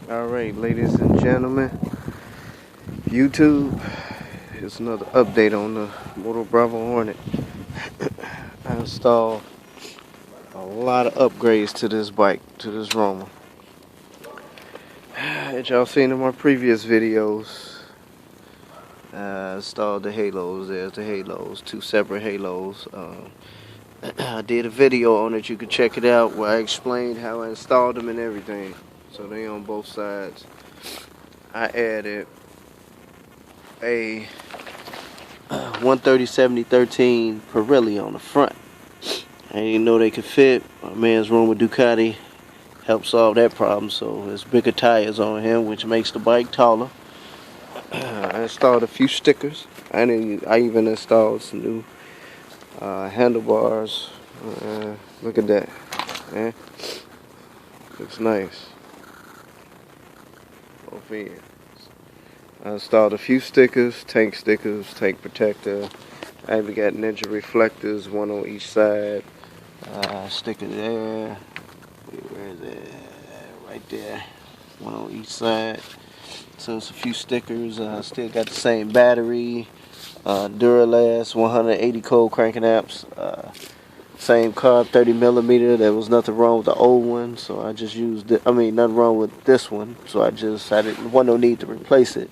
Alright, ladies and gentlemen, YouTube, here's another update on the motobravo hornet. I installed a lot of upgrades to this bike, to this Roma. As y'all seen in my previous videos, I installed the halos. There's the halos, 2 separate halos. I did a video on it, you can check it out, where I explained how I installed them and everything. So they on both sides. I added a 130/70/13 Pirelli on the front. I didn't know they could fit. My man's room with Ducati helped solve that problem, so there's bigger tires on him, which makes the bike taller. I installed a few stickers. I even installed some new handlebars. Look at that. Looks nice. Over here. I installed a few stickers, tank protector. I even got ninja reflectors, one on each side. Sticker there. Where is it? Right there. One on each side. So it's a few stickers. Still got the same battery. Duralast 180 cold cranking amps. Same carb, 30mm. There was nothing wrong with the old one, so I just used it. I mean, nothing wrong with this one, so I didn't want no need to replace it.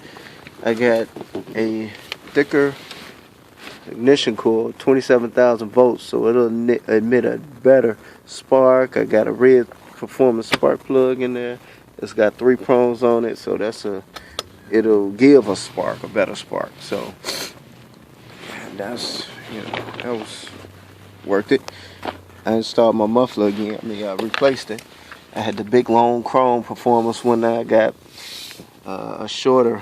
I got a thicker ignition coil, 27,000 volts, so it'll emit a better spark. I got a red performance spark plug in there. It's got 3 prongs on it, so it'll give a spark, a better spark. So that's, that was worth it. I installed my muffler again. I replaced it. I had the big long chrome performance one. I got a shorter,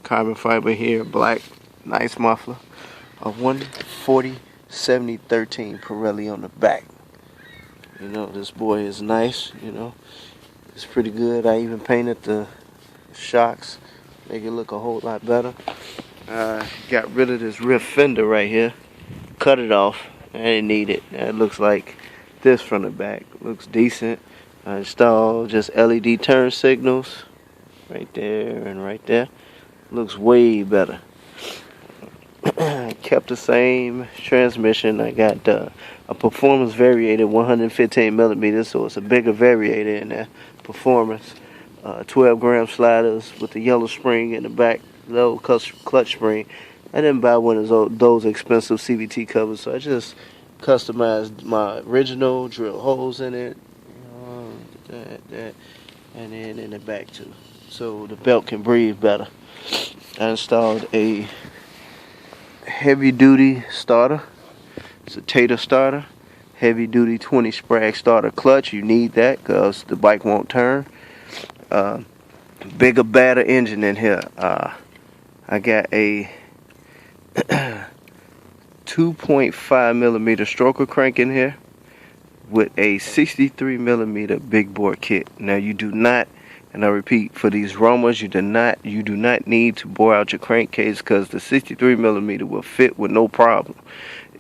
carbon fiber here, black, nice muffler. A 140/70/13 Pirelli on the back. This boy is nice. It's pretty good. I even painted the shocks, make it look a whole lot better. Got rid of this rear fender right here. Cut it off. I didn't need it. It looks like this from the back. Looks decent. I installed just LED turn signals right there and right there. Looks way better. Kept the same transmission. I got a performance variator, 115mm, so it's a bigger variator in that performance. 12-gram sliders with the yellow spring in the back, low clutch spring. I didn't buy one of those expensive CVT covers, so I just customized my original, drill holes in it, that, and then in the back too, so the belt can breathe better. I installed a heavy-duty starter. It's a Tater starter, heavy-duty 20 sprag starter clutch. You need that because the bike won't turn. Bigger, badder engine in here. I got a 2.5mm stroker crank in here with a 63mm big bore kit. Now you do not, and I repeat, for these Romas, you do not need to bore out your crankcase because the 63mm will fit with no problem.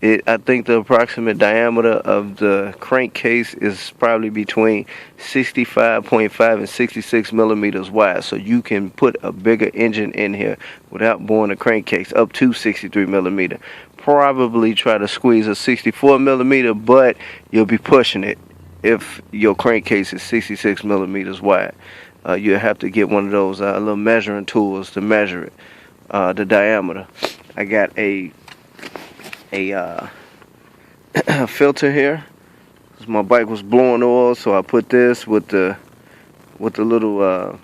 I think the approximate diameter of the crankcase is probably between 65.5 and 66mm wide, so you can put a bigger engine in here without boring the crankcase up to 63mm. Probably try to squeeze a 64mm, but you'll be pushing it if your crankcase is 66mm wide. You'll have to get one of those little measuring tools to measure it, the diameter. I got a filter here. My bike was blowing oil, so I put this with the little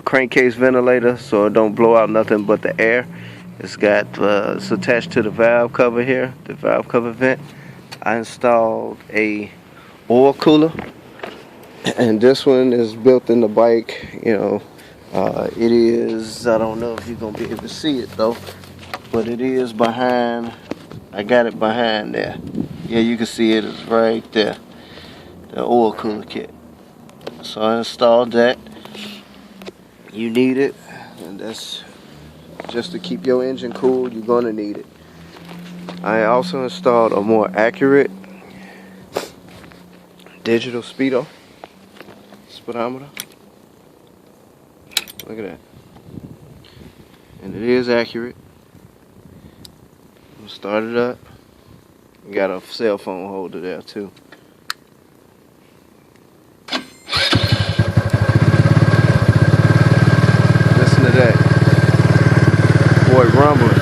crankcase ventilator, so it don't blow out nothing but the air. It's attached to the valve cover here, the valve cover vent. I installed a oil cooler, and this one is built in the bike. It is, I don't know if you're gonna be able to see it though, but it is behind. I got it behind there. Yeah, you can see it. It's right there. The oil cooler kit. So I installed that. You need it, and that's just to keep your engine cool. You're gonna need it. I also installed a more accurate digital speedo. speedometer. Look at that. And it is accurate. I'm gonna start it up. Got a cell phone holder there too. Listen to that. Boy rumbling.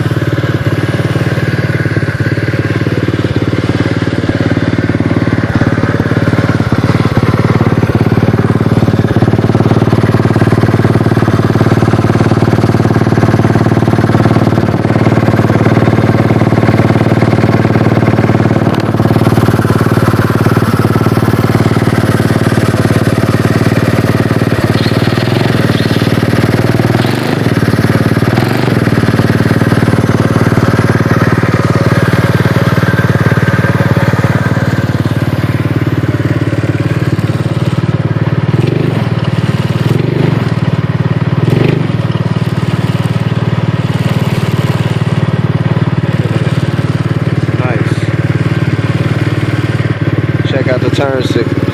Check out the turn signal.